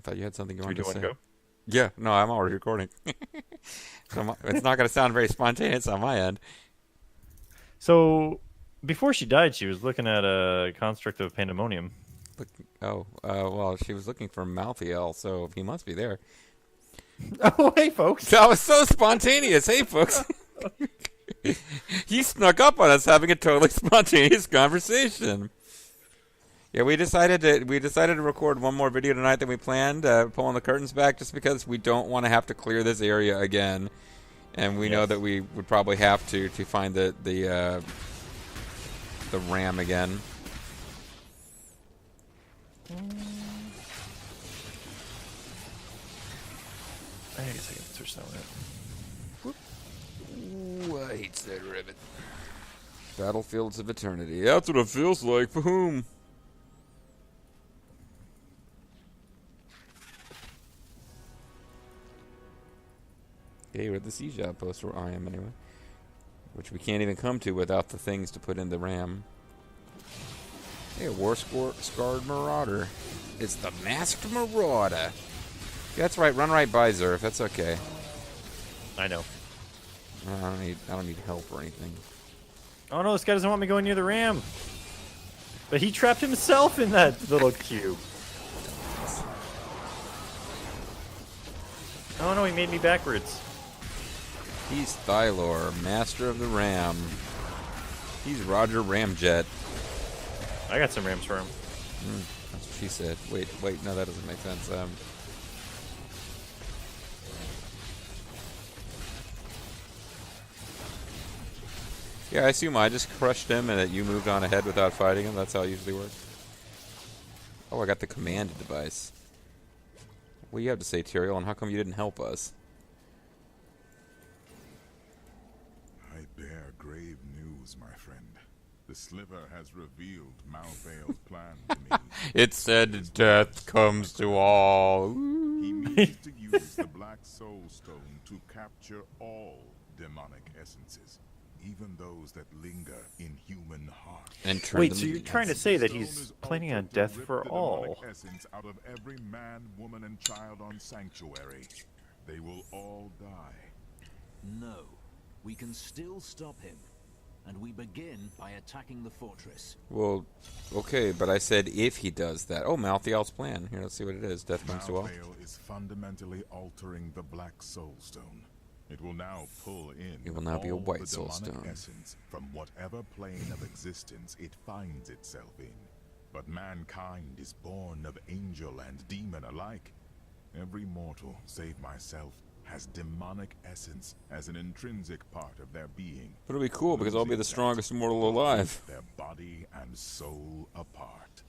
thought you had something you wanted to Do say. you want to go? Yeah, no, I'm already recording. So it's not going to sound very spontaneous on my end. So, before she died, she was looking at a construct of pandemonium. Look, well, she was looking for Malthael, so he must be there. Oh, hey, folks. That was so spontaneous. Hey, folks. He snuck up on us having a totally spontaneous conversation. Yeah, we decided to record one more video tonight than we planned, pulling the curtains back just because we don't want to have to clear this area again, and we know that we would probably have to find the ram again. I guess I can switch that one out. Ooh, I hate that ribbit. Battlefields of Eternity. That's what it feels like. For whom? Hey, we're at the siege outpost where I am anyway. Which we can't even come to without the things to put in the ram. Hey, a war-scarred marauder. It's the masked marauder. That's right, run right by Zerf. That's okay. I know. I don't need help or anything. Oh no, this guy doesn't want me going near the ram. But he trapped himself in that little cube. Oh no, he made me backwards. He's Thylor, master of the ram. He's Roger Ramjet. I got some rams for him. That's what she said. Wait, no, that doesn't make sense. Yeah, I assume I just crushed him and that you moved on ahead without fighting him. That's how it usually works. Oh, I got the command device. What do you have to say, Tyrael, and how come you didn't help us? I bear grave news, my friend. The sliver has revealed Malthael's plan to me. It said death comes to all. He means to use the Black Soulstone to capture all demonic essences, even those that linger in human hearts. And turn Wait, them so you're into trying to ants. say that Stone he's is planning on altered to death rip for the all? demonic essence out of every man, woman, and child on Sanctuary. They will all die. No, we can still stop him. And we begin by attacking the fortress. Well, okay, but I said if he does that. Oh, Malthael's plan. Here, let's see what it is. Death comes to all. Malthael is fundamentally altering the Black Soulstone. It will now pull in It will now be a all white the demonic Soulstone. essence from whatever plane of existence it finds itself in. But mankind is born of angel and demon alike. Every mortal, save myself, has demonic essence as an intrinsic part of their being. But it'll be cool because I'll be the strongest mortal alive. Their body and soul apart.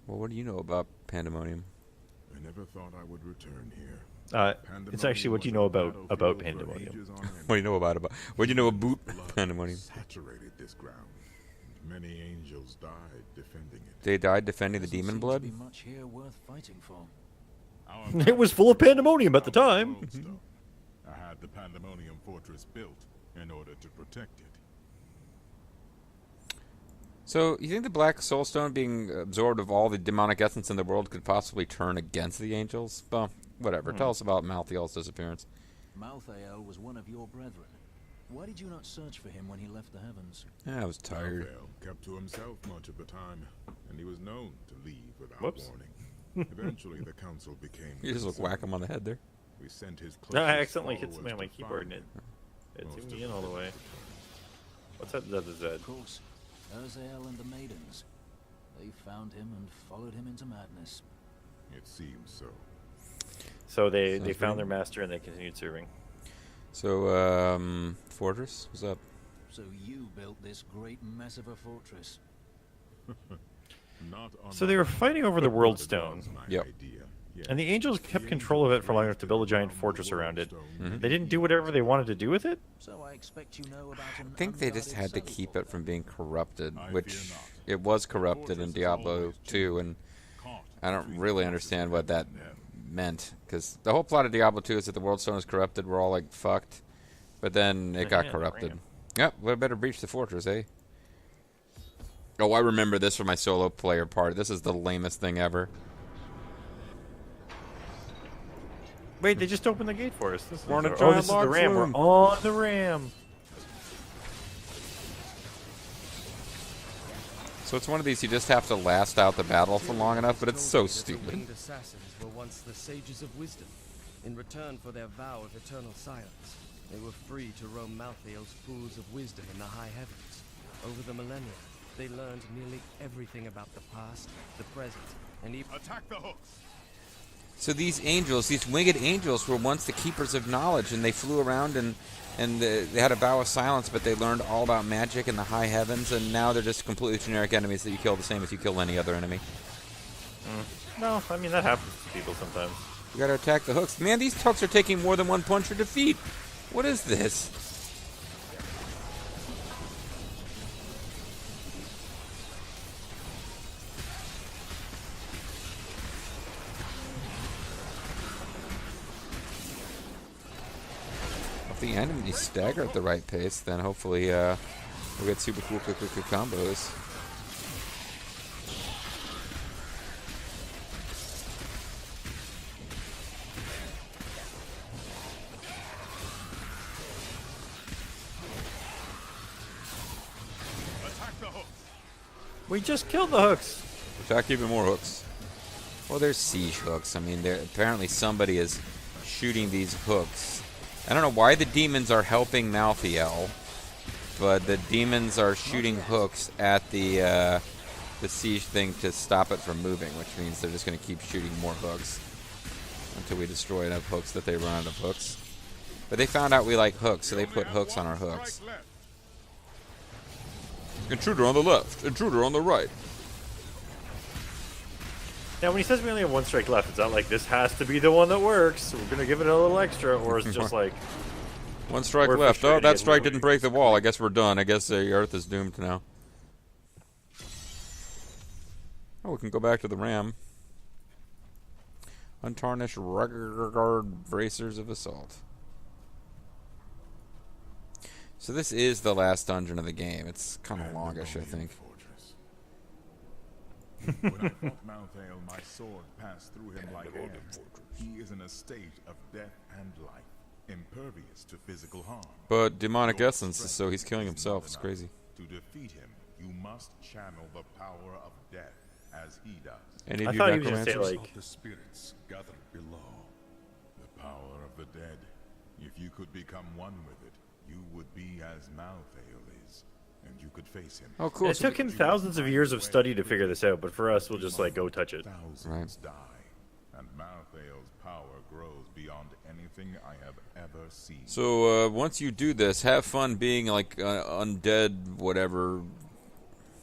Well, what do you know about Pandemonium? I never thought I would return here. It's actually what you know about Pandemonium. What do you know about What do you know about Pandemonium? Saturated this ground. Many angels died defending it. They died defending the Doesn't demon seem blood? to be much here worth fighting for. It was full of pandemonium at the time. I had the Pandemonium Fortress built in order to protect it. So, you think the Black Soulstone being absorbed of all the demonic essence in the world could possibly turn against the angels? Well, whatever. Tell us about Malthael's disappearance. Malthael was one of your brethren. Why did you not search for him when he left the heavens? Yeah, I was tired. Malthael kept to himself much of the time, and he was known to leave without Whoops. warning. Eventually, the council became. You just concerned. whack him on the head there. We sent his No, I closest accidentally hit something on my followers to keyboard and find it him. zoomed me in all the way. What's that? That's a Z. Of course, Malthael and the maidens. They found him and followed him into madness. It seems so. So they Sounds found pretty- their master and they continued serving. So, Fortress, what's up? So you built this great mess of a fortress. Not on So they were fighting over the but World it Stone. was my Yep. idea, yes. And the angels kept control of it for long enough to build a giant fortress around it. They didn't do whatever they wanted to do with it? So I expect you know about an I think they just had to unguarded keep cell it from being corrupted, I which fear not. it was corrupted in Fortress is Diablo always 2, and Caught I don't between really forces understand of what that heaven and hell. meant, because the whole plot of Diablo 2 is that the World Stone is corrupted, we're all like fucked, but then it got Yeah, corrupted. ram. Yep, we better breach the fortress, eh? Oh, I remember this from my solo player part. This is the lamest thing ever. Wait, they just opened the gate for us. We're on a this giant is the log ram. flume. We're on the ram. So it's one of these you just have to last out the battle for long enough, but it's so stupid. Winged assassins were once the sages of wisdom. In return for their vow of eternal silence, they were free to roam Malthael's pools of wisdom in the high heavens. Over the millennia, they learned nearly everything about the past, the present, and even... Attack the hooks! So these angels, these winged angels, were once the keepers of knowledge, and they flew around and they had a vow of silence, but they learned all about magic in the high heavens, and now they're just completely generic enemies that you kill the same as you kill any other enemy. No, I mean, that happens to people sometimes. You gotta attack the hooks. Man, these hooks are taking more than one punch to defeat. What is this? If the enemies stagger at the right pace, then hopefully we'll get super cool quick combos. Attack the hooks! We just killed the hooks. Attack even more hooks. Well, there's siege hooks. I mean, apparently somebody is shooting these hooks. I don't know why the demons are helping Malthael, but the demons are shooting hooks at the siege thing to stop it from moving, which means they're just going to keep shooting more hooks until we destroy enough hooks that they run out of hooks. But they found out we like hooks, so they put hooks on our hooks. Intruder on the left, intruder on the right. Now, when he says we only have one strike left, it's not like this has to be the one that works. So we're gonna give it a little extra, or it's just like One strike Or if left. we're Oh, trying to that get strike moving. didn't break the wall. I guess we're done. I guess the Earth is doomed now. Oh, we can go back to the ram. Untarnished rugged bracers of assault. So this is the last dungeon of the game. It's kind of longish, I think. When I fought Malthael, my sword passed through him like air. He is in a state of death and life, impervious to physical harm. But demonic Your essence, strength so he's killing is himself. not It's enough. crazy. To defeat him, you must channel the power of death as he does. Any I of you thought he was gonna say necromancers? like The spirits gathered below. The power of the dead. If you could become one with it, you would be as Malthael is, and you could face him. Oh, cool. it took him thousands of years of study to figure this out, but for us, we'll just like go touch it. Thousands die, and Malthael's power grows beyond anything I have ever seen. So once you do this, have fun being like undead, whatever,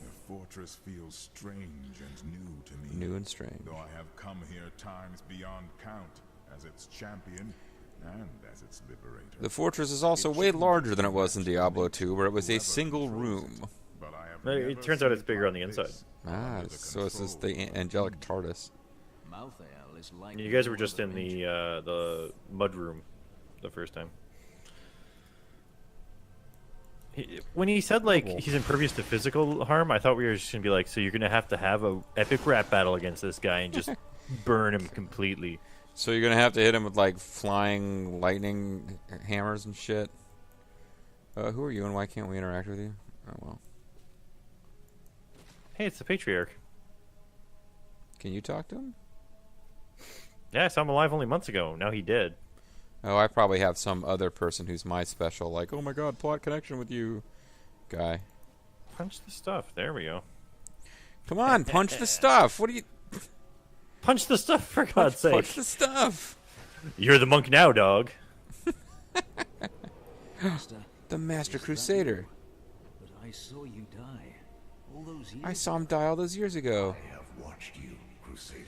The fortress feels strange and new to me. new and strange. Though I have come here times beyond count as its champion and as its liberator. The fortress is also way larger than it was in Diablo 2, where it was a single room. But I have But it never turns out it's seen bigger on the like inside. this Ah, under the so this is control the of angelic demons. TARDIS. Malthael is like You guys were one just of in the mud room the first time. When he said like he's impervious to physical harm, I thought we were just gonna be like, so you're gonna have a epic rap battle against this guy and just burn him completely. So you're gonna have to hit him with like flying lightning hammers and shit. Who are you and why can't we interact with you? Oh well. Hey, it's the Patriarch. Can you talk to him? Yeah, I saw him alive only months ago. Now he did. Oh, I probably have some other person who's my special, like, oh my god, plot connection with you guy. Punch the stuff. There we go. Come on, punch the stuff. What do you Punch the stuff for God's sake. punch the stuff? You're the monk now, dog. Master, The Master is that Crusader. you? But I saw you die. All those years. I saw him die all those years ago. I have watched you, Crusader.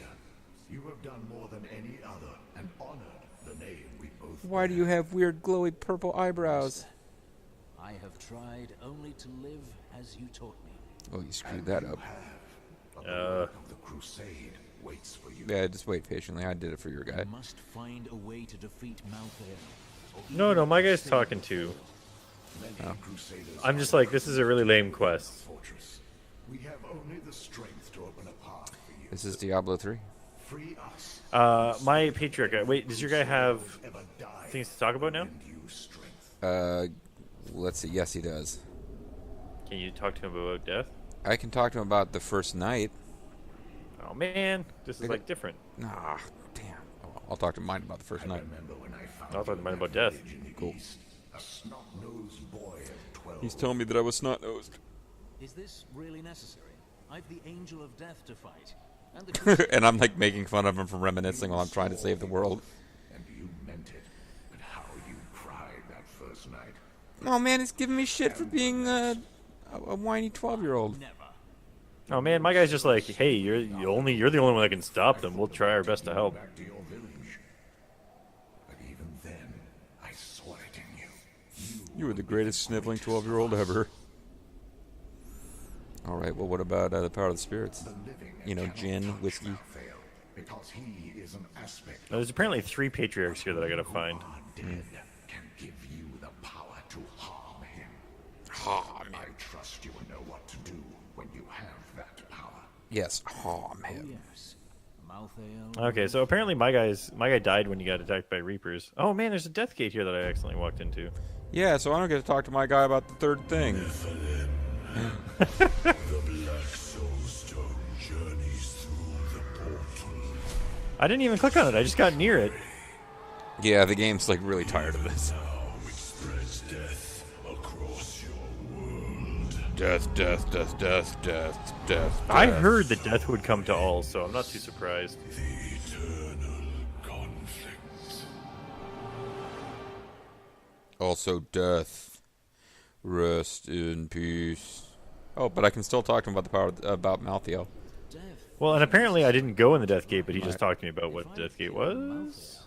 You have done more than any other and honored the name we both Why do you have weird glowy purple eyebrows? I have tried only to live as you taught me. Oh, you screwed that up. But the work of the crusade waits for you. Yeah, just wait patiently. I did it for your guy. You must find a way to defeat Malthael. or No, even my guy's stay talking with to. Many crusaders I'm just like, this is a really lame quest. fortress. We have only the strength to open a path for you. This is Diablo 3. Free us. My patriarch guy. Wait, does your guy have Ever die things to talk about now? and use strength. Let's see. Yes, he does. Can you talk to him about death? I can talk to him about the first night. Oh man, this is like different. Nah, damn. I'll talk to mine about the first I night. remember when I found I'll talk to you mine in about that death. village in the Cool. east, a snot-nosed boy of 12. He's telling me that I was snot-nosed. Is this really necessary? I've the Angel of Death to fight. And the And I'm like making fun of him for reminiscing while I'm trying to save the world. And you meant it. But how you cried that first night. Oh man, he's giving me shit for being a whiny 12-year-old. never. Oh man, my guy's just like, hey, you're the only one that can stop them. We'll try our best to help. Back to your village. But even then, I saw it in you. You were the greatest sniveling 12-year-old ever. All right. Well, what about the power of the spirits? The living You know, cannot gin, touch whiskey. Malthael, because he is an aspect Now, there's apparently 3 patriarchs here that I gotta find. are dead can give you the power to harm him. Harm him. I trust you will know what to do when you have that power. Yes, harm him. Yes. Malthael. Okay, so apparently my guy died when he got attacked by Reapers. Oh man, there's a death gate here that I accidentally walked into. Yeah, so I don't get to talk to my guy about the third thing. The black Soulstone journeys through the portal. I didn't even click on it. I just got near it. Yeah, the game's like really tired of this. Now it spreads death across your world. Death, death, death, death, death, death. I heard that death would come to all, so I'm not too surprised. The eternal conflict. Also, death. Rest in peace. Oh, but I can still talk to him about the power about Malthael. Death. Well, and apparently I didn't go in the death gate, but he just talked to me about what the death gate was.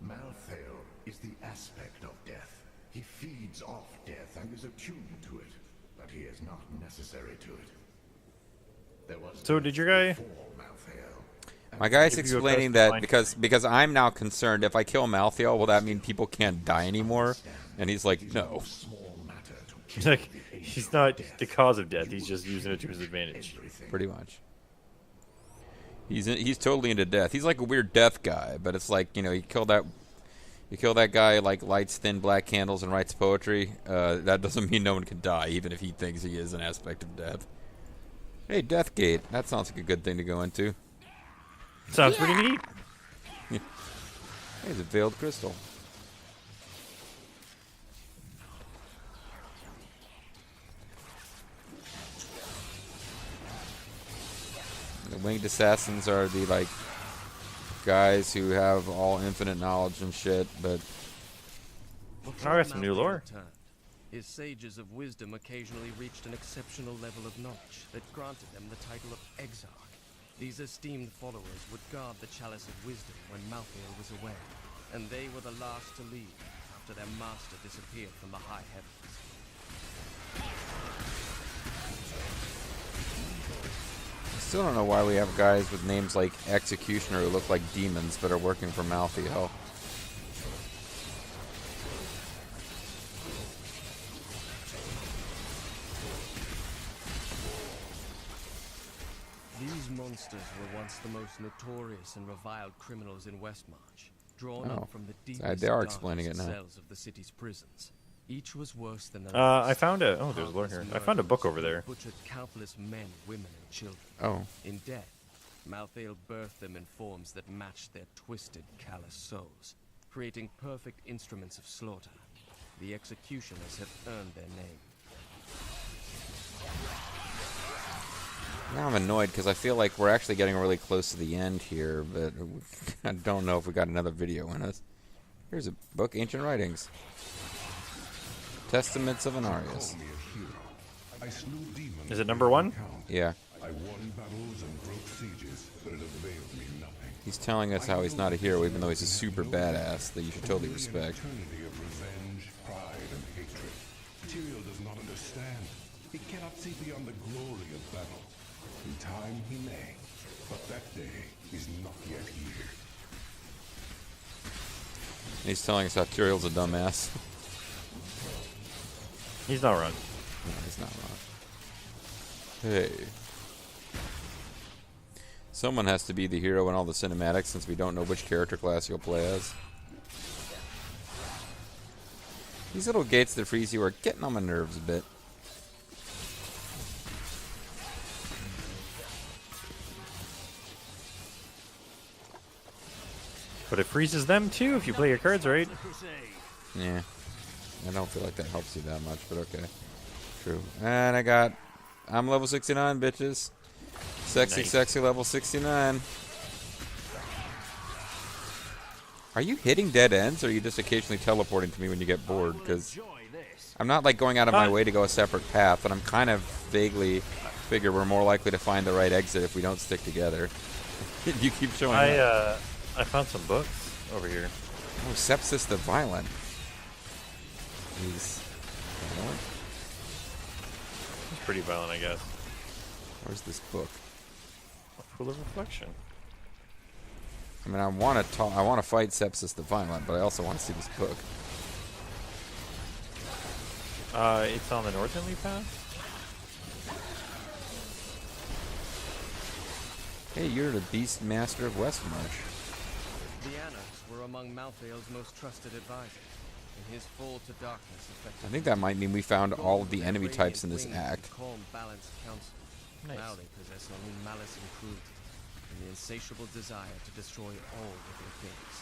Malthael is the aspect of death. He feeds off death and is attuned to it, but he is not necessary to it. There was So did your guy? before Malthael. My guy's Give you a explaining custom that line. because I'm now concerned if I kill Malthael, will that mean people can't die anymore? And he's like, no. Small matter to He's kill like, he's not the cause of death. He's just using it to his advantage. everything. Pretty much. He's totally into death. He's like a weird death guy, but it's like, you know, you kill that guy like lights thin black candles and writes poetry. That doesn't mean no one can die, even if he thinks he is an aspect of death. Hey, Deathgate. That sounds like a good thing to go into. Sounds pretty neat. Hey, it's a veiled crystal. The winged assassins are the like guys who have all infinite knowledge and shit, but I got some new lore. His sages of wisdom occasionally reached an exceptional level of knowledge that granted them the title of Exarch. These esteemed followers would guard the chalice of wisdom when Malthael was away, and they were the last to leave after their master disappeared from the high heavens. I still don't know why we have guys with names like Executioner who look like demons but are working for Malthael. These monsters were once the most notorious and reviled criminals in Westmarch, drawn Oh. up from the They deepest, are explaining darkest it now. cells of the city's prisons. Each was worse than the I last. found a. Oh, there's lore here. I found a book over there. Butchered countless men, women, and children. Oh. In death, Malthael birthed them in forms that matched their twisted, callous souls, creating perfect instruments of slaughter. The executioners have earned their name. Now I'm annoyed because I feel like we're actually getting really close to the end here, but I don't know if we got another video in us. Here's a book, Ancient Writings. Testaments of Anarius. I slew demons. Is it number 1? Yeah. I won battles and broke sieges, but it availed me nothing. He's telling us how he's not a hero even though he's a super badass that you should totally Only respect. An eternity of revenge, pride, and hatred. Tyrael does not understand. He cannot see beyond the glory of battle. In time he may, but that day is not yet here. And he's telling us how Tyrael's a dumbass. He's not wrong. No, he's not wrong. Hey. Someone has to be the hero in all the cinematics since we don't know which character class you'll play as. These little gates that freeze you are getting on my nerves a bit. But it freezes them too if you play your cards right. Yeah. I don't feel like that helps you that much, but okay. True. And I'm level 69, bitches. Sexy, Nice. sexy level 69. Are you hitting dead ends, or are you just occasionally teleporting to me when you get bored? Because I'm not like going out of my way to go a separate path, but I'm kind of vaguely figure we're more likely to find the right exit if we don't stick together. You keep showing up. I found some books over here. Oh, Sepsis the Violent. He's violent? It's pretty violent, I guess. Where's this book? Full of reflection. I mean, I want to fight Sepsis the Violent, but I also want to see this book. It's on the northerly path. Hey, you're the Beast Master of Westmarch. The Annas were among Malthael's most trusted advisors, and his fall to darkness affected. I think that might mean we found all of the enemy types in this act. Calm, balanced counsel. Nice. Now they possess only malice and cruelty, and the insatiable desire to destroy all living things.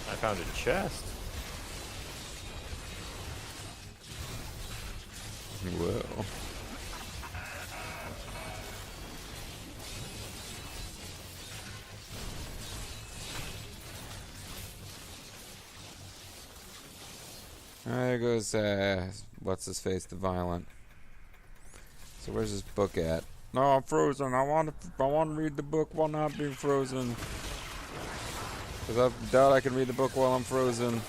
I found a chest. Whoa. There goes, what's his face, the Violent. So where's this book at? No, I'm frozen. I want to read the book while not being frozen. Because I doubt I can read the book while I'm frozen.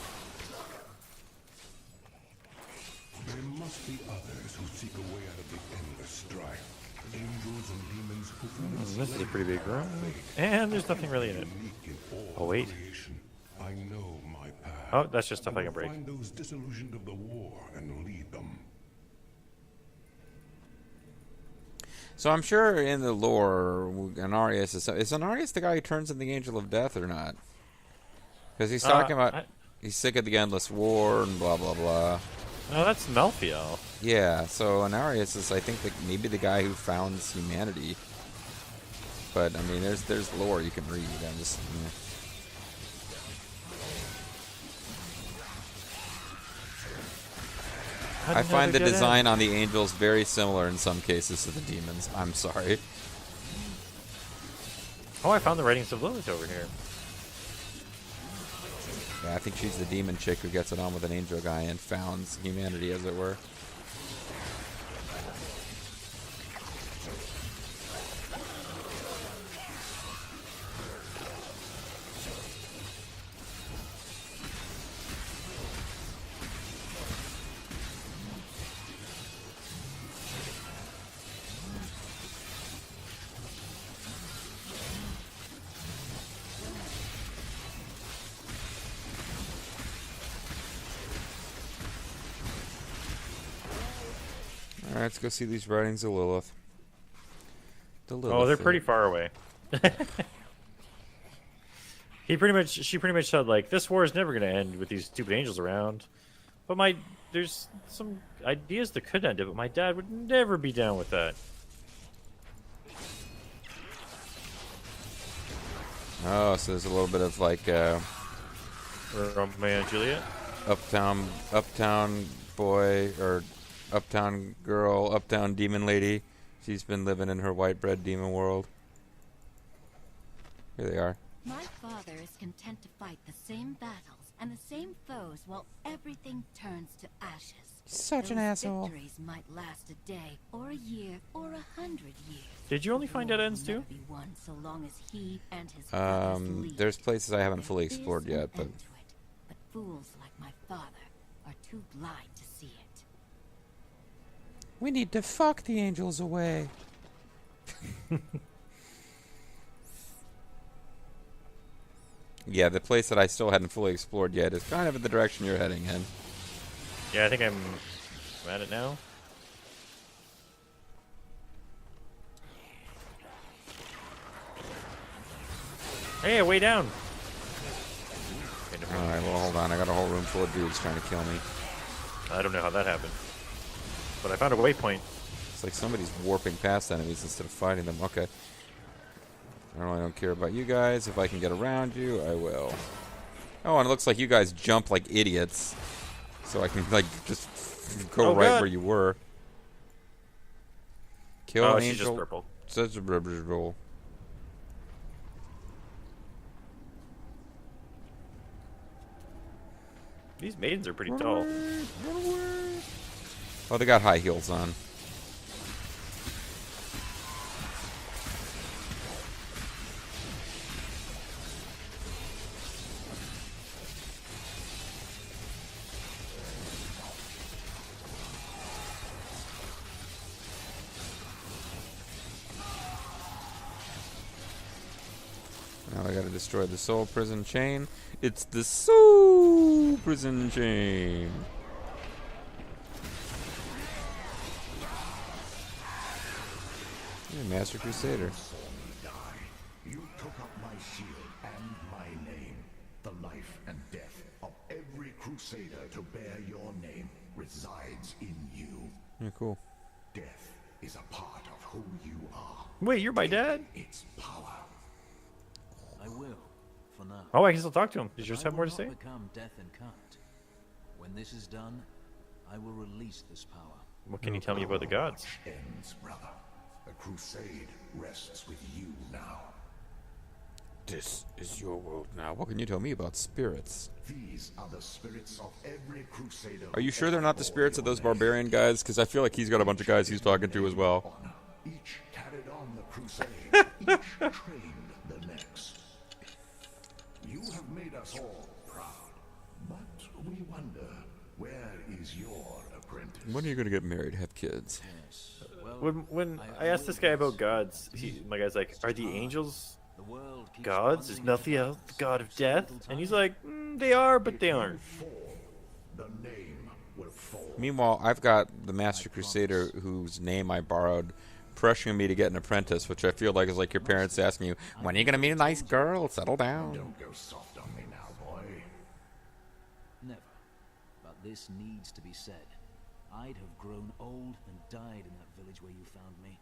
There must be others who seek a way out of the endless strife. Angels and demons who find This is a pretty big room. And there's nothing really in it. unique in all Oh, wait. creation. I know my path. Oh, that's just stuff I can break. Find those disillusioned of the war and lead them. So I'm sure in the lore, Anarius is Anarius the guy who turns into the Angel of Death or not? Because he's talking about he's sick of the endless war and blah blah blah. No, that's Malthael. Yeah, so Anarius is, I think, maybe the guy who founds humanity. But I mean, there's lore you can read. I'm just. I find the design on the angels very similar in some cases to the demons. I'm sorry. Oh, I found the writings of Lilith over here. Yeah, I think she's the demon chick who gets it on with an angel guy and founds humanity, as it were. Alright, let's go see these writings of Lilith. Oh, they're pretty far away. She pretty much said, like, this war is never going to end with these stupid angels around. But there's some ideas that could end it, but my dad would never be down with that. Oh, so there's a little bit of like Romeo and Juliet? uptown boy or uptown girl, uptown demon lady. She's been living in her white bread demon world. Here they are. My father is content to fight the same battles and the same foes while everything turns to ashes. Such an Those asshole. Victories might last a day, or a year, or 100 years. Did you only find dead ends War will too? never be won so long as he and his brothers lead. There's places I haven't fully There explored is an yet, but end to it, but fools like my father are too blind to see it. we need to fuck the angels away. Yeah, the place that I still hadn't fully explored yet is kind of in the direction you're heading in. Yeah, I think I'm at it now. Hey, way down. Alright, well, hold on. I got a whole room full of dudes trying to kill me. I don't know how that happened. But I found a waypoint. It's like somebody's warping past enemies instead of fighting them. Okay. I really don't care about you guys. If I can get around you, I will. Oh, and it looks like you guys jump like idiots. So I can, like, just go right God. where you were. Kill Oh, an she's just angel. purple. Such a rubbish roll. These maidens are pretty tall. Oh, they got high heels on. Now I gotta destroy the soul prison chain. It's the soul prison chain. Yeah, Master Crusader. You took up my shield and my name. The life and death of every crusader to bear your name resides in you. Yeah, cool. Death is a part of who you are. Wait, you're my dad? Its power. I will, for now. Oh, I can still talk to him. Does But yours I have will more to not say? become death incarnate. When this is done, I will release this power. What can you tell me about the gods? Ends, brother. The crusade rests with you now. This is your world now. What can you tell me about spirits? These are the spirits of every crusader. Are you sure they're not the spirits of those barbarian guys? Because I feel like he's got a bunch of guys he's talking to as well. Each carried on the crusade. Each trained the next. You have made us all proud, but we wonder, where is your apprentice? When are you going to get married, have kids? Yes. Well, When I asked this guy about gods, my guy's like, "Are the angels the world keeps gods? Is plunging into Malthael the god of death?" little And he's time. like, "They are, but they aren't." The name will fall. Meanwhile, I've got the Master Crusader whose name I borrowed pressuring me to get an apprentice, which I feel like is like your parents asking you, when are you going to meet a nice girl? Settle down. Don't go soft on me now, boy. Never. But this needs to be said. I'd have grown old and died in that village where you found me.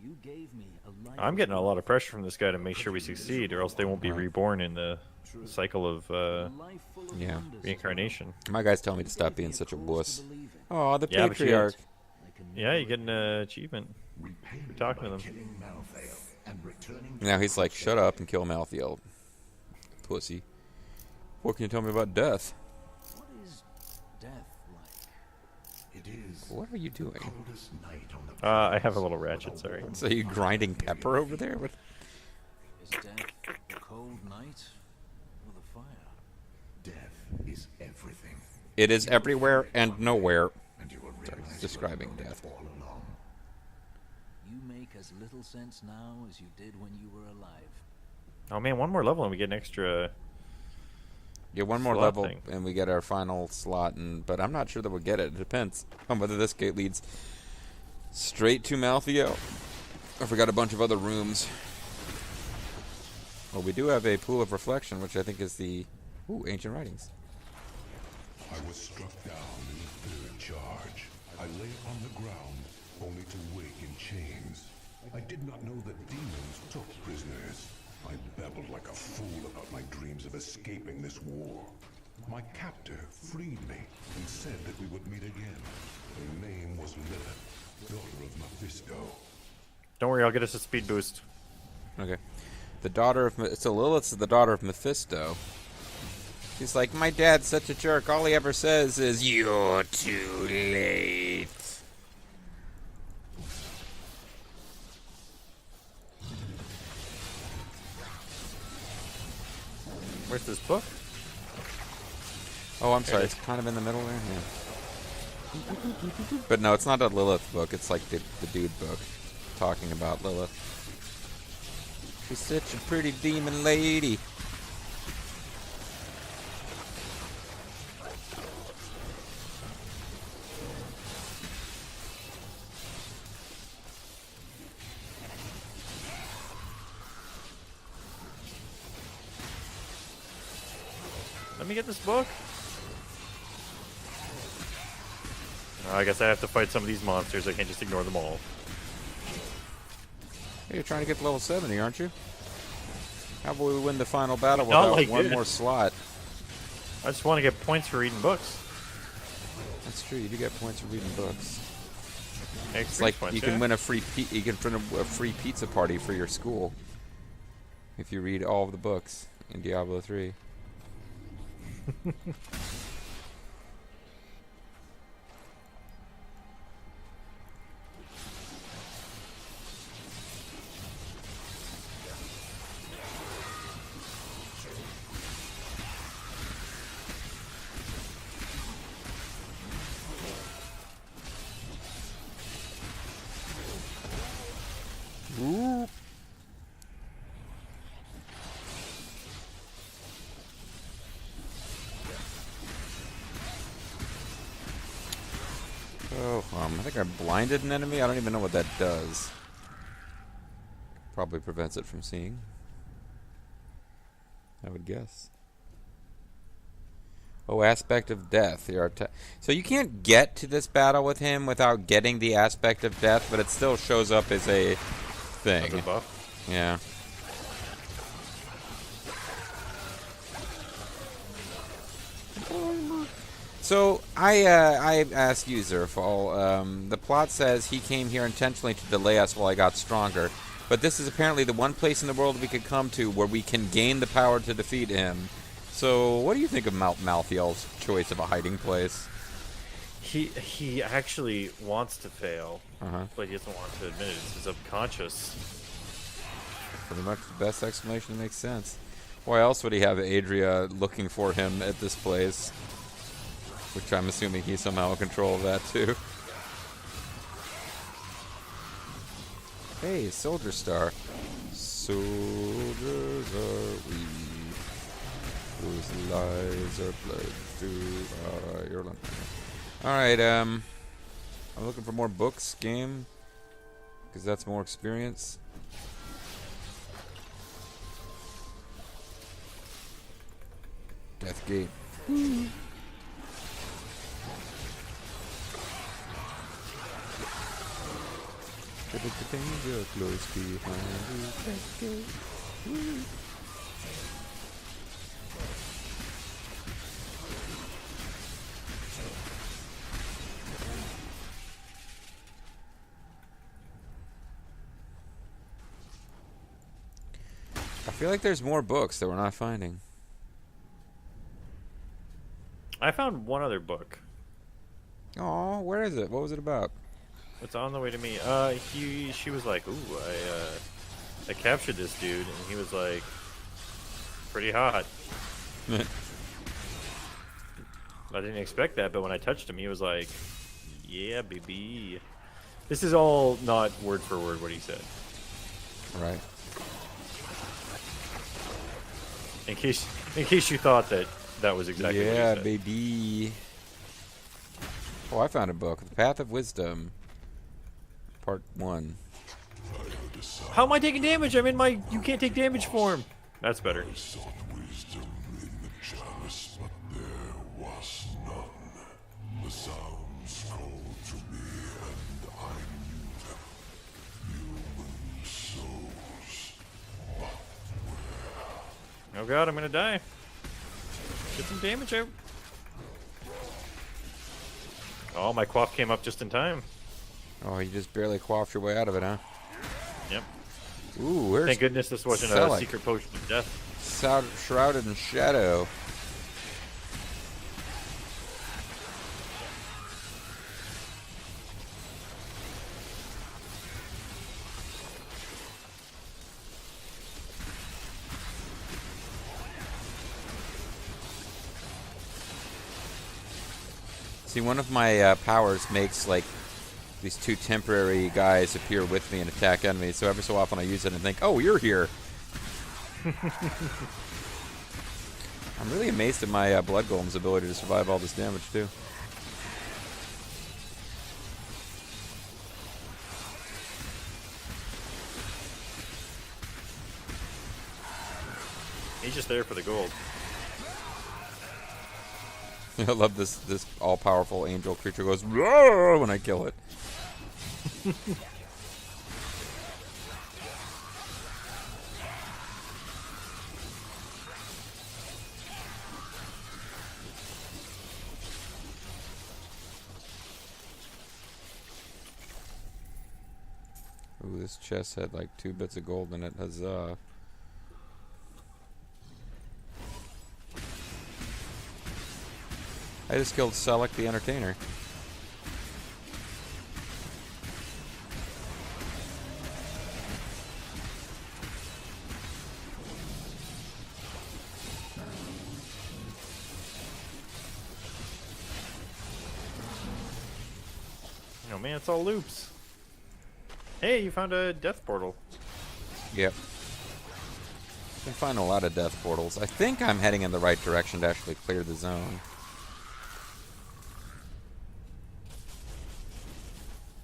You gave me a life. I'm getting a lot of pressure from this guy to make sure we succeed, or else they won't be reborn in the cycle of life full of Yeah. wonders as reincarnation. My guys tell me to stop being such a wuss. Oh, the Yeah, but she patriarch. is. Yeah, you get an achievement. Repaid We're talking to by them. killing Malthael and returning to Now he's like, shut up and kill Malthael. Pussy. What can you tell me about death? What is death like? It is What are you doing? coldest night on the I have a little ratchet, sorry. So you grinding pepper over there? What? Is death the cold night or the fire? Death is everything, It is everywhere and nowhere. and you will Sorry, realize describing you have known it death. all along. You make as little sense now as you did when you were alive. Oh man, one more level and we get an extra. Yeah, one more Slot level thing. and we get our final slot, but I'm not sure that we'll get it. It depends on whether this gate leads straight to Malthael, or if we got a bunch of other rooms. Well, we do have a pool of reflection, which I think is the ancient writings. I was struck down in the third charge. I lay on the ground, only to wake in chains. I did not know that demons took prisoners. I babbled like a fool about my dreams of escaping this war. My captor freed me and said that we would meet again. Her name was Lilith, daughter of Mephisto. Don't worry, I'll get us a speed boost. Okay. The daughter of so Lilith's the daughter of Mephisto. She's like, my dad's such a jerk. All he ever says is, "You're too late." Where's this book? Oh, I'm sorry. it It's kind of in the middle there. Yeah. But no, it's not a Lilith book. It's like the dude book talking about Lilith. She's such a pretty demon lady. Let me get this book. I guess I have to fight some of these monsters. I can't just ignore them all. Hey, you're trying to get to level 70, aren't you? How about we win the final battle Not without like one this. more slot? I just want to get points for reading books. That's true. You do get points for reading books. It's Experience like points, you can yeah. win a free you can win a free pizza party for your school if you read all of the books in Diablo 3. Ooh. Oh, I think I blinded an enemy. I don't even know what that does. Probably prevents it from seeing. I would guess. Oh, aspect of death. So you can't get to this battle with him without getting the aspect of death, but it still shows up as a thing. As a buff. Yeah. So I asked you, Zerfall. The plot says he came here intentionally to delay us while I got stronger, but this is apparently the one place in the world we could come to where we can gain the power to defeat him. So what do you think of Malthael's choice of a hiding place? He actually wants to fail, Uh-huh. but he doesn't want to admit it. It's his subconscious. Pretty much the best explanation that makes sense. Why else would he have Adria looking for him at this place? Which I'm assuming he's somehow in control of that too. Hey, Soldier Star. Soldiers are we, whose lives are pledged to your land. Alright, I'm looking for more books, game, because that's more experience. Death Gate. The danger close behind you. Death Gate. I feel like there's more books that we're not finding. I found one other book. Oh, where is it? What was it about? It's on the way to me. She was like, "Ooh, I captured this dude," and he was like, "Pretty hot." I didn't expect that, but when I touched him, he was like, "Yeah, baby." This is all not word for word what he said. Right. In case you thought that was exactly what he Yeah, said. baby. Oh, I found a book. The Path of Wisdom. Part 1. How am I taking damage? I'm in my you can't take damage form. That's better. Sought wisdom in the chalice, but there was none. The sounds called to me, and I knew them. Human souls. Oh god, I'm gonna die. Get some damage out. Oh, my quaff came up just in time. Oh, you just barely quaffed your way out of it, huh? Yep. Ooh, where's Thank goodness this wasn't a Selleck? secret potion of death. Shrouded in Shadow. See, one of my powers makes, like, these two temporary guys appear with me and attack enemies, so every so often I use it and think, oh, you're here. I'm really amazed at my Blood Golem's ability to survive all this damage, too. He's just there for the gold. I love this all-powerful angel creature goes roar when I kill it. Ooh, this chest had like 2 bits of gold in it. Huzzah. I just killed Selleck the Entertainer. Oh man, it's all loops. Hey, you found a death portal. Yep. Can find a lot of death portals. I think I'm heading in the right direction to actually clear the zone.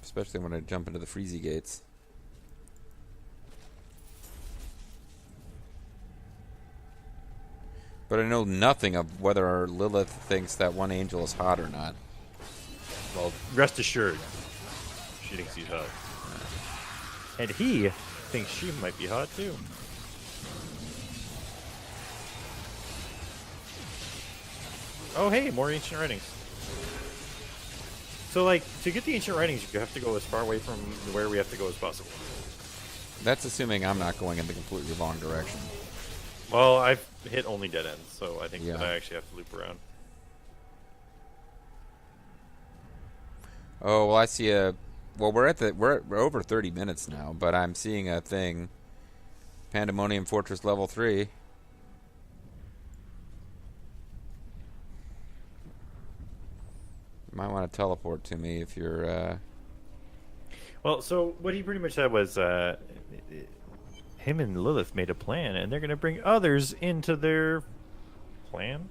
Especially when I jump into the freezy gates. But I know nothing of whether Lilith thinks that one angel is hot or not. Well, rest assured, she thinks he's hot. And he thinks she might be hot too. Oh hey, more ancient writings. So like, to get the ancient writings, you have to go as far away from where we have to go as possible. That's assuming I'm not going in the completely wrong direction. Well, I've hit only dead ends, so I think Yeah. that I actually have to loop around. Oh, well, I see a... Well, we're over 30 minutes now, but I'm seeing a thing. Pandemonium Fortress level 3. You might want to teleport to me if you're... Well, so what he pretty much said was, him and Lilith made a plan, and they're going to bring others into their plan.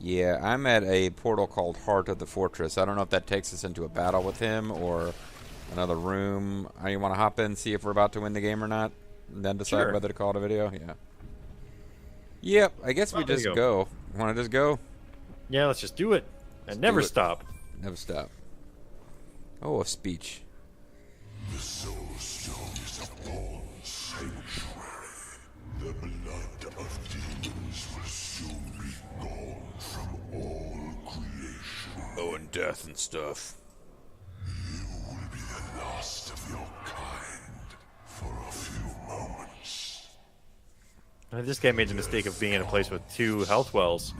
Yeah, I'm at a portal called Heart of the Fortress. I don't know if that takes us into a battle with him or another room. You want to hop in, see if we're about to win the game or not, and then decide Sure. whether to call it a video? Yeah. Yep, I guess we There just you go. Want to just go? Yeah, let's just do it. And never do it. stop. Never stop. Oh, a speech. The Soulstone is a born sanctuary. The blood of demons will soon be gone from all creation. Oh, and death and stuff. You will be the last of your kind for a few moments. This guy made the mistake of being in a place with 2 health wells.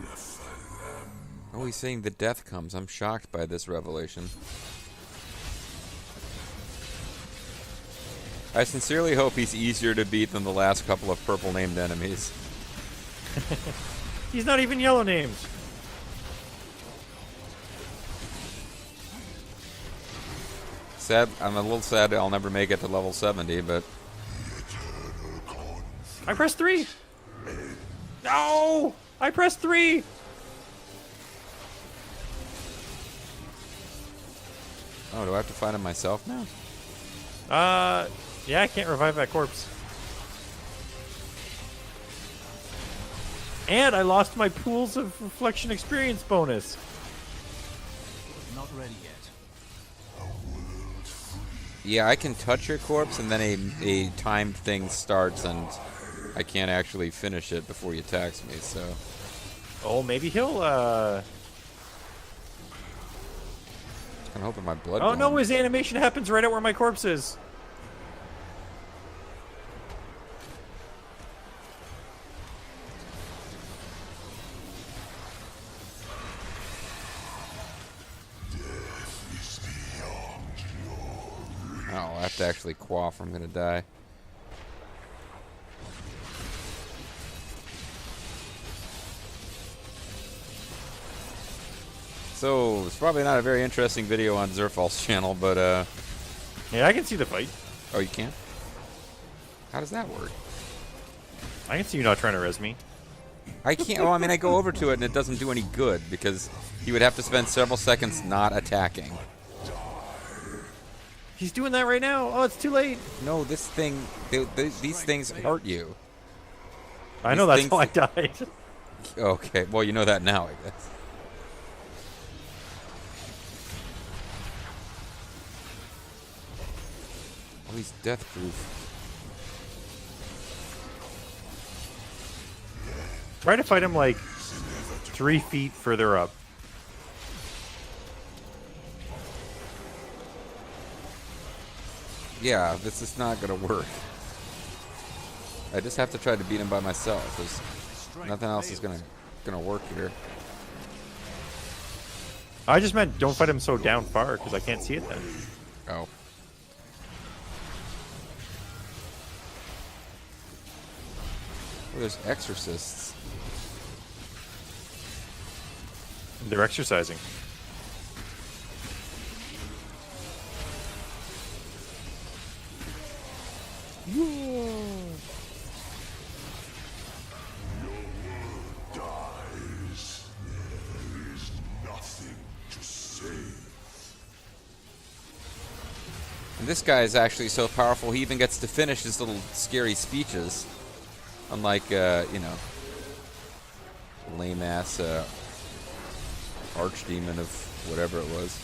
Oh, he's saying the death comes. I'm shocked by this revelation. I sincerely hope he's easier to beat than the last couple of purple named enemies. He's not even yellow named. Sad. I'm a little sad I'll never make it to level 70, but... I pressed 3. No! I pressed 3. Oh, do I have to find him myself now? Yeah, I can't revive that corpse. And I lost my pools of reflection experience bonus. Not ready yet. Yeah, I can touch your corpse, and then a timed thing starts, and I can't actually finish it before he attacks me, so... Oh, maybe he'll, I'm hoping my blood... Oh no, gone. his animation happens right at where my corpse is. Oh, I have to actually quaff or I'm gonna die. So, it's probably not a very interesting video on Zerfal's channel, but, Yeah, I can see the fight. Oh, you can? How does that work? I can see you not trying to res me. I can't... Oh, I mean, I go over to it and it doesn't do any good, because he would have to spend several seconds not attacking. He's doing that right now. Oh, it's too late. No, this thing... these things hurt you. I know, These that's how I died. Okay, well, you know that now, I guess. Oh, he's death-proof. Try to fight him like 3 feet further up. Yeah, this is not gonna work. I just have to try to beat him by myself. There's nothing else is gonna work here. I just meant don't fight him so down far because I can't see it then. Oh. Oh, there's exorcists. They're exercising. Dies. There is nothing to save. And this guy is actually so powerful, he even gets to finish his little scary speeches. Unlike, lame-ass archdemon of whatever it was.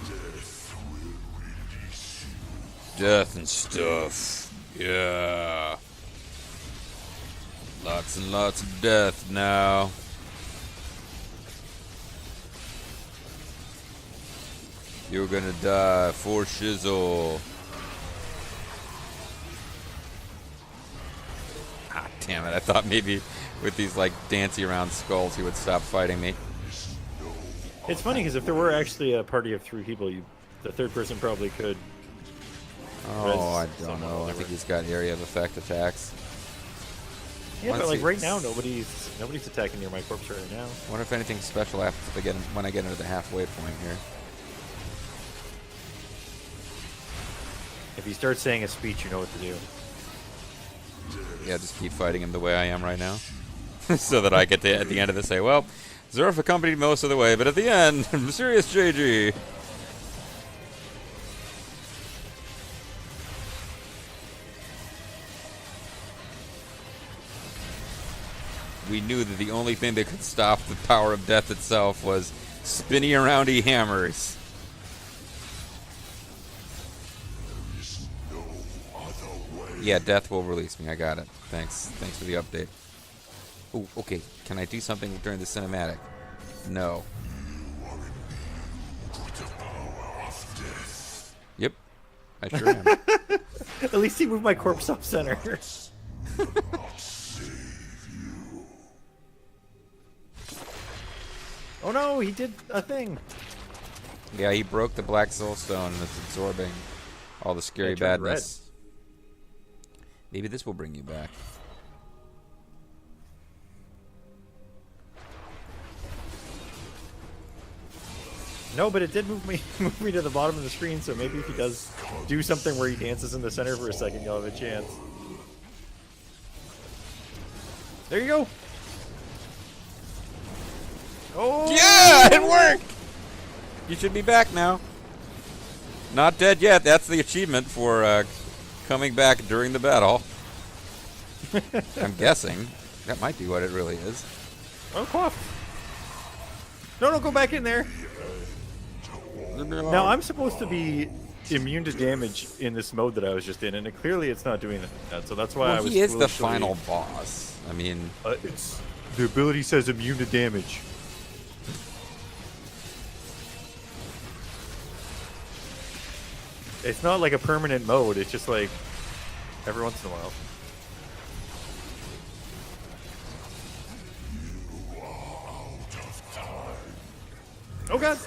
Death will release you. Death and stuff. Yeah. Lots and lots of death now. You're gonna die for shizzle. Ah, damn it. I thought maybe with these, like, dancy around skulls he would stop fighting me. It's funny because if there were actually a party of 3 people, the third person probably could. Oh, I don't someone know. or I think whatever. he's got area of effect attacks. Yeah, Once but like he- right now, nobody's attacking near my corpse right now. I wonder if anything special happens when I get into the halfway point here. If he starts saying a speech, you know what to do. Yeah, just keep fighting him the way I am right now. So that I get to, at the end of this, say, well, Zerf accompanied most of the way, but at the end, Mysterious JG. We knew that the only thing that could stop the power of death itself was spinny aroundy hammers. Yeah, death will release me. I got it. Thanks for the update. Oh, okay. Can I do something during the cinematic? No. Yep. I sure am. At least he moved my corpse off center. Oh no, he did a thing. Yeah, he broke the black soulstone and it's absorbing all the scary it turned badness. Maybe this will bring you back. No, but it did move me to the bottom of the screen, so maybe if he does do something where he dances in the center for a second, you'll have a chance. There you go. Oh! Yeah, it worked! You should be back now. Not dead yet. That's the achievement for coming back during the battle. I'm guessing. That might be what it really is. Oh, cough. No, go back in there. Now, I'm supposed to be immune to damage in this mode that I was just in, and clearly it's not doing that, so that's why I Well, was he is the foolishly- final boss. I mean, it's the ability says immune to damage. It's not like a permanent mode, it's just like every once in a while. Oh god!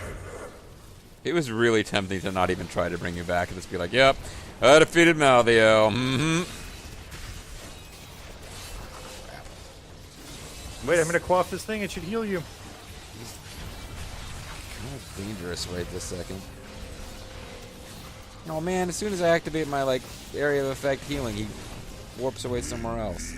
it was really tempting to not even try to bring you back and just be like, yep, I defeated Malthael. Mm-hmm. Wait, I'm gonna quaff this thing, it should heal you. Kind of dangerous right this second. Oh man, as soon as I activate my, like, area of effect healing, he warps away somewhere else.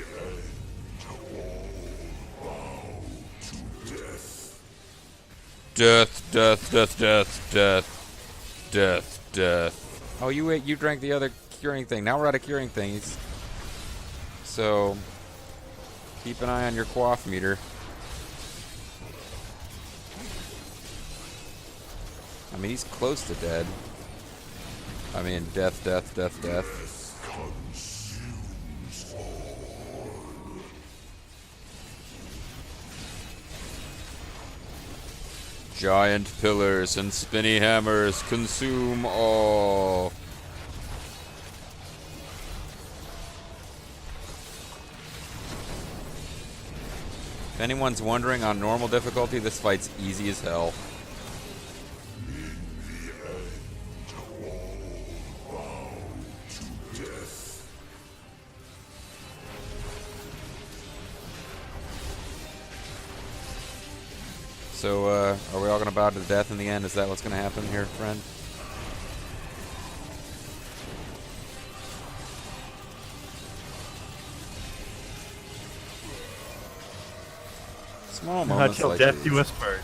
Death, death, death, death, death, death, death. Oh, you drank the other curing thing. Now we're out of curing things. So keep an eye on your quaff meter. I mean, he's close to dead. I mean, death. Giant pillars and spinny hammers consume all. If anyone's wondering, on normal difficulty, this fight's easy as hell. So, are we all going to bow to death in the end? Is that what's going to happen here, friend? Small moments Until like death these. do us part.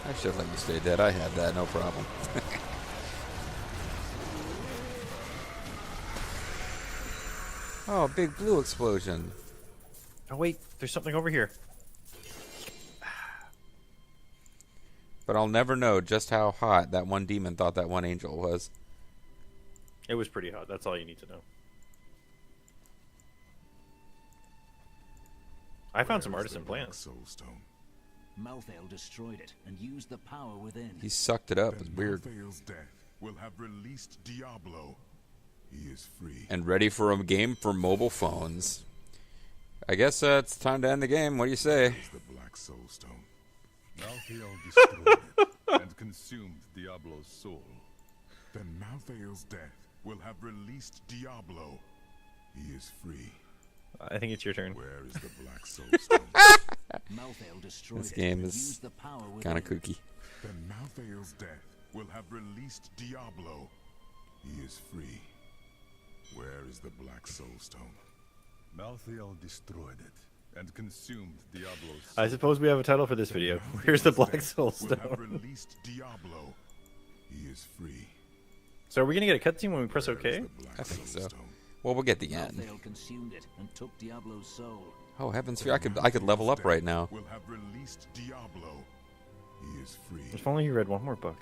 I should let you stay dead. I had that, no problem. Oh, big blue explosion. Oh wait, there's something over here. But I'll never know just how hot that one demon thought that one angel was. It was pretty hot. That's all you need to know. I found some artisan plants. Soulstone. Malthael destroyed it and used the power within. He sucked it up. It's Then weird. Malthael's death will have released Diablo. He is free. And ready for a game for mobile phones. I guess it's time to end the game. What do you say? Is the Black Soulstone. Malthael destroyed it and consumed Diablo's soul. Then Malthael's death will have released Diablo. He is free. I think it's your turn. Where is the Black Soulstone? Malthael destroyed This it game and is used the power kind of within. kooky. Then Malthael's death will have released Diablo. He is free. Where is the Black Soulstone? Malthael destroyed it and consumed Diablo's soul. I suppose we have a title for this video. Where's the Black Will have Soulstone? released Diablo. He is free. So are we gonna get a cutscene when we press Where is OK? the Black I think so. Soulstone? Well, we'll get the end. Malthael consumed it and took Diablo's soul. Oh, heavens, I could level up right now. Will have released Diablo. He is free. If only you read one more book.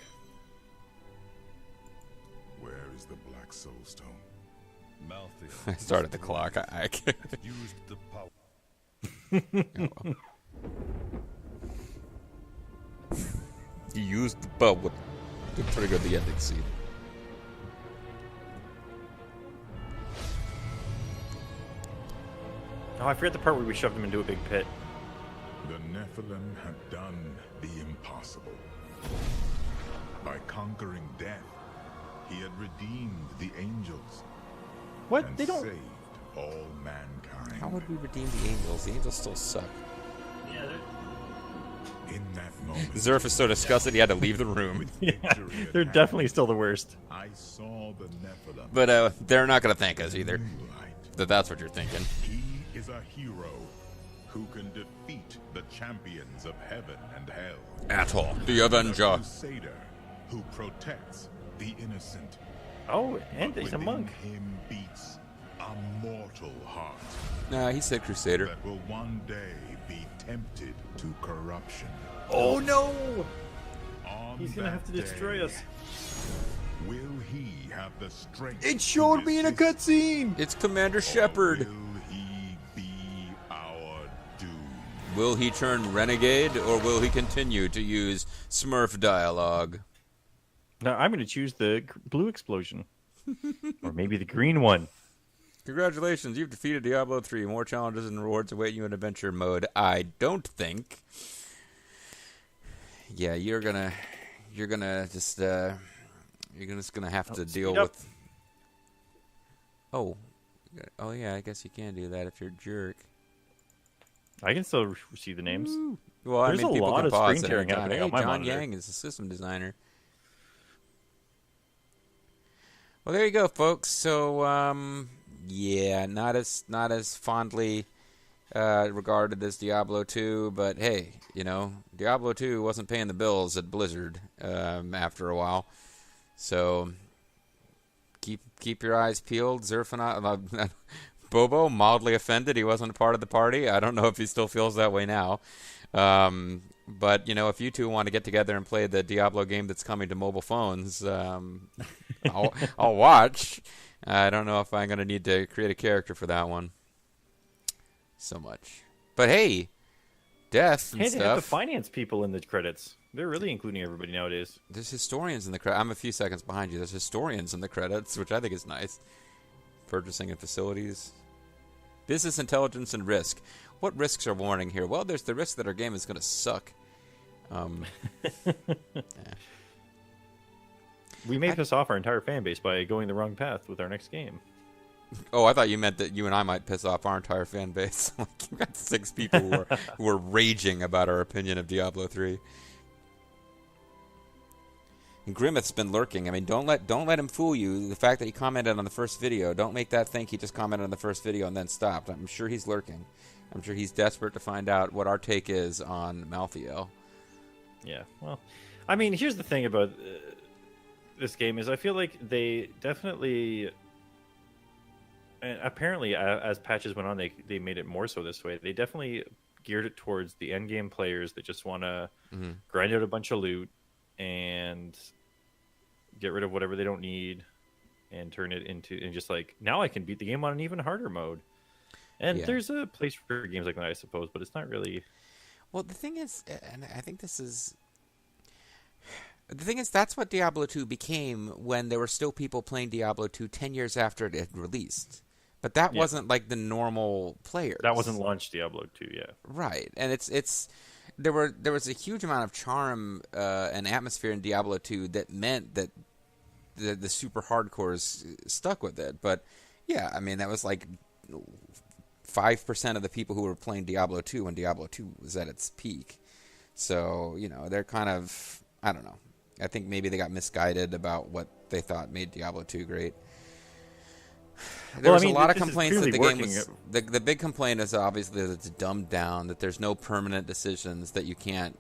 Where is the Black Soulstone? Malthael I started the clock. I can't. used the power. He used the bow to trigger the ending scene. Oh, I forget the part where we shoved him into a big pit. The Nephilim have done the impossible. By conquering death, he had redeemed the angels What? and They don't. saved all mankind. How would we redeem the angels? The angels still suck. In that moment, Zerf is so disgusted he had to leave the room. Yeah, victory at they're hand, definitely still the worst. I saw the Nephilim. But they're not going to thank us either. Moonlight. That's what you're thinking. He is a hero who can defeat the champions of heaven and hell. Athol, the A Avenger. crusader who protects the innocent. Oh, and he's a Within monk. him beats a mortal heart Nah, he said Crusader. that will one day be tempted to corruption. Oh no! On He's gonna that have to destroy day, us. Will he have the strength? It showed me in a resist, cutscene. It's Commander or Shepard. Will he be our doom? Will he turn renegade, or will he continue to use Smurf dialogue? No, I'm gonna choose the blue explosion, or maybe the green one. Congratulations, you've defeated Diablo 3. More challenges and rewards await you in adventure mode. I don't think. Yeah, you're just gonna have to deal speed up. with. Oh yeah, I guess you can do that if you're a jerk. I can still see the names. Well, There's I mean, a people lot can of pause screen at tearing any time. happening Hey, on my John monitor. Yang is the system designer. Well, there you go, folks. So, yeah, not as fondly regarded as Diablo 2, but hey, Diablo 2 wasn't paying the bills at Blizzard after a while. So keep your eyes peeled. Bobo mildly offended he wasn't a part of the party. I don't know if he still feels that way now. But if you two want to get together and play the Diablo game that's coming to mobile phones, I'll watch. I don't know if I'm going to need to create a character for that one so much. But hey, death and Hey, they have the stuff. finance people in the credits. They're really including everybody nowadays. There's historians in the credits. I'm a few seconds behind you. There's historians in the credits, which I think is nice. Purchasing and facilities. Business intelligence and risk. What risks are warning here? Well, there's the risk that our game is going to suck. We may piss off our entire fan base by going the wrong path with our next game. Oh, I thought you meant that you and I might piss off our entire fan base. Like, you've got 6 people who are raging about our opinion of Diablo 3. And Grimmeth's been lurking. I mean, don't let him fool you. The fact that he commented on the first video, don't make that think he just commented on the first video and then stopped. I'm sure he's lurking. I'm sure he's desperate to find out what our take is on Malthael. Yeah, well, I mean, here's the thing about this game is I feel like they definitely, and apparently as patches went on, they made it more so this way. They definitely geared it towards the end game players that just want to grind out a bunch of loot and get rid of whatever they don't need and turn it into, and just like, now I can beat the game on an even harder mode. And there's a place for games like that, I suppose, but it's not really. Well, the thing is, and I think that's what Diablo 2 became when there were still people playing Diablo 2 10 years after it had released. But that wasn't like the normal players. That wasn't launch Diablo 2, yeah. Right. And there was a huge amount of charm and atmosphere in Diablo 2 that meant that the super hardcores stuck with it. But yeah, I mean, that was like 5% of the people who were playing Diablo 2 when Diablo 2 was at its peak. So, they're kind of, I don't know. I think maybe they got misguided about what they thought made Diablo 2 great. There was a lot of complaints that the game was... The big complaint is obviously that it's dumbed down, that there's no permanent decisions, that you can't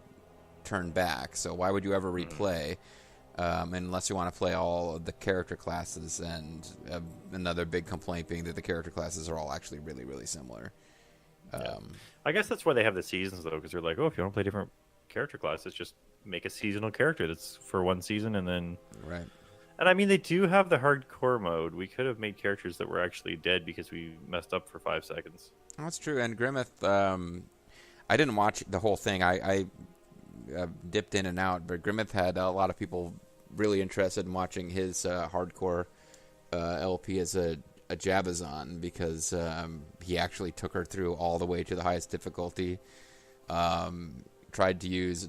turn back. So why would you ever replay unless you want to play all of the character classes? And another big complaint being that the character classes are all actually really, really similar. I guess that's why they have the seasons, though, because they're like, oh, if you want to play different character classes, just make a seasonal character that's for one season, and then... Right. And I mean, they do have the hardcore mode. We could have made characters that were actually dead because we messed up for 5 seconds. That's true. And Grimmeth, I didn't watch the whole thing. I dipped in and out, but Grimmeth had a lot of people really interested in watching his hardcore LP as a Jabazon, because he actually took her through all the way to the highest difficulty. Tried to use,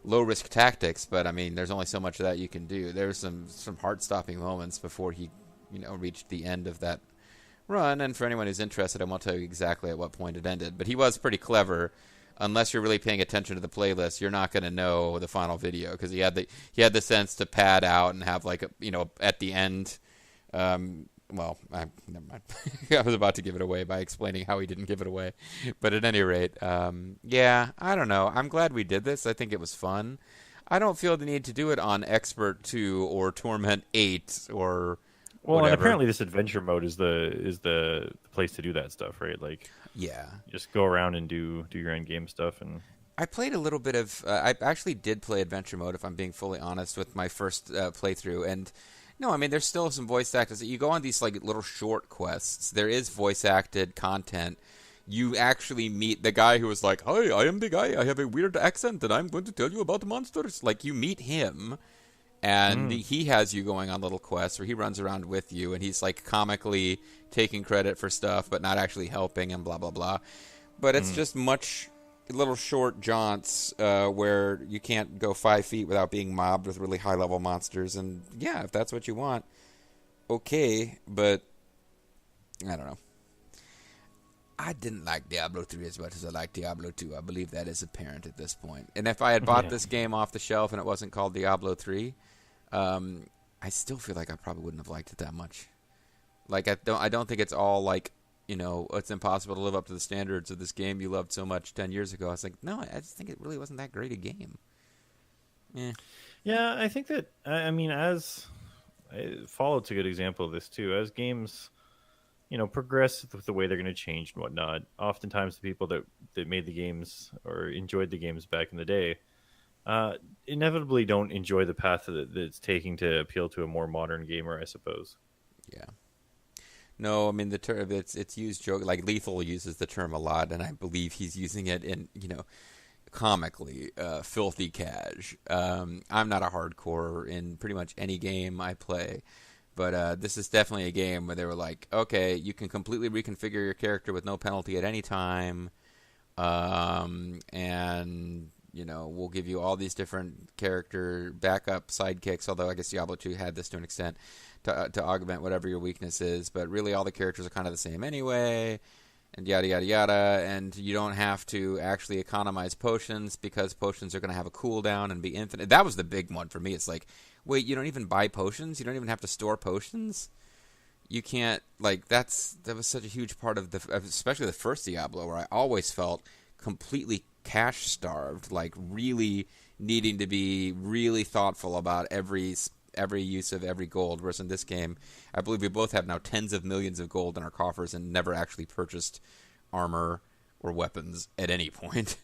low-risk tactics, but I mean, there's only so much of that you can do. There's some heart-stopping moments before he, reached the end of that run, and for anyone who's interested, I won't tell you exactly at what point it ended, but he was pretty clever. Unless you're really paying attention to the playlist, you're not going to know the final video, because he had the sense to pad out and have, like, at the end, never mind. I was about to give it away by explaining how he didn't give it away. But at any rate, I don't know. I'm glad we did this. I think it was fun. I don't feel the need to do it on Expert 2 or Torment 8 or whatever. And apparently this adventure mode is the place to do that stuff, right? Like, yeah, just go around and do your end game stuff. And I played a little bit of... I actually did play adventure mode, if I'm being fully honest, with my first playthrough, and... No, I mean, there's still some voice actors. You go on these like little short quests. There is voice acted content. You actually meet the guy who was like, "Hi, I am the guy. I have a weird accent, and I'm going to tell you about monsters." Like, you meet him, and he has you going on little quests where he runs around with you, and he's like comically taking credit for stuff, but not actually helping, and blah blah blah. But it's just much little short jaunts where you can't go 5 feet without being mobbed with really high level monsters, and yeah, if that's what you want, okay, but I don't know. I didn't like Diablo 3 as much as I liked Diablo 2. I believe that is apparent at this point. And if I had bought this game off the shelf and it wasn't called Diablo 3, I still feel like I probably wouldn't have liked it that much. Like, I don't think it's all like, it's impossible to live up to the standards of this game you loved so much 10 years ago. I was like, no, I just think it really wasn't that great a game. Yeah, I think that I mean, as Fallout's a good example of this too. As games, progress with the way they're going to change and whatnot. Oftentimes, the people that made the games or enjoyed the games back in the day, uh, inevitably don't enjoy the path that it's taking to appeal to a more modern gamer, I suppose. Yeah. No, I mean the term it's used joke like Lethal uses the term a lot, and I believe he's using it in comically, filthy cash. I'm not a hardcore in pretty much any game I play, but this is definitely a game where they were like, okay, you can completely reconfigure your character with no penalty at any time, and we'll give you all these different character backup sidekicks. Although I guess Diablo 2 had this to an extent to augment whatever your weakness is, but really all the characters are kind of the same anyway. And yada yada yada, and you don't have to actually economize potions because potions are going to have a cooldown and be infinite. That was the big one for me. It's like, wait, you don't even buy potions? You don't even have to store potions? You can't, like, that was such a huge part of especially the first Diablo, where I always felt completely cash starved, like really needing to be really thoughtful about every use of every gold, whereas in this game, I believe we both have now tens of millions of gold in our coffers and never actually purchased armor or weapons at any point.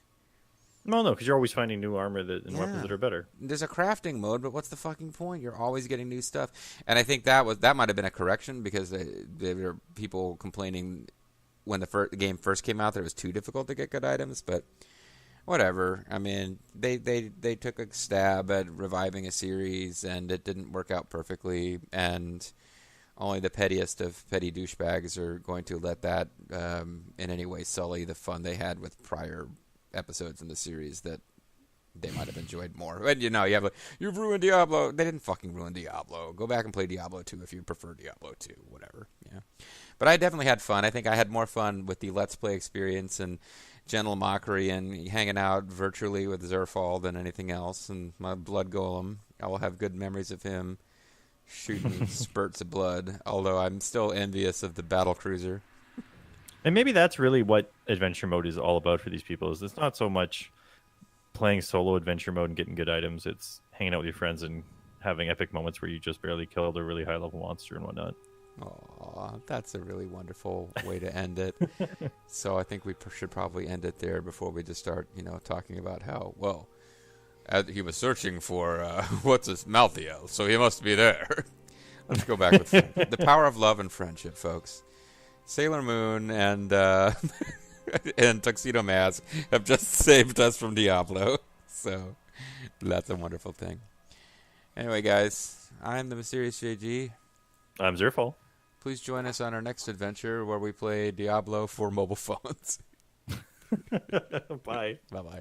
Well, no, because you're always finding new armor and weapons that are better. There's a crafting mode, but what's the fucking point? You're always getting new stuff. And I think that might have been a correction, because there were people complaining when the game first came out that it was too difficult to get good items, but whatever. I mean, they took a stab at reviving a series, and it didn't work out perfectly. And only the pettiest of petty douchebags are going to let that in any way sully the fun they had with prior episodes in the series that they might have enjoyed more. And you've ruined Diablo. They didn't fucking ruin Diablo. Go back and play Diablo 2 if you prefer Diablo 2. Whatever. Yeah. But I definitely had fun. I think I had more fun with the Let's Play experience and gentle mockery and hanging out virtually with Zerfall than anything else. And my blood golem, I will have good memories of him shooting spurts of blood, although I'm still envious of the battle cruiser. And maybe that's really what adventure mode is all about for these people. Is it's not so much playing solo adventure mode and getting good items. It's hanging out with your friends and having epic moments where you just barely killed a really high level monster and whatnot. Aw, that's a really wonderful way to end it. So I think we should probably end it there before we just start, talking about how, well, he was searching for, what's his, Malthael, so he must be there. Let's go back with the power of love and friendship, folks. Sailor Moon and and Tuxedo Mask have just saved us from Diablo, so that's a wonderful thing. Anyway, guys, I'm the Mysterious JG. I'm Zerfall. Please join us on our next adventure where we play Diablo for mobile phones. Bye. Bye-bye.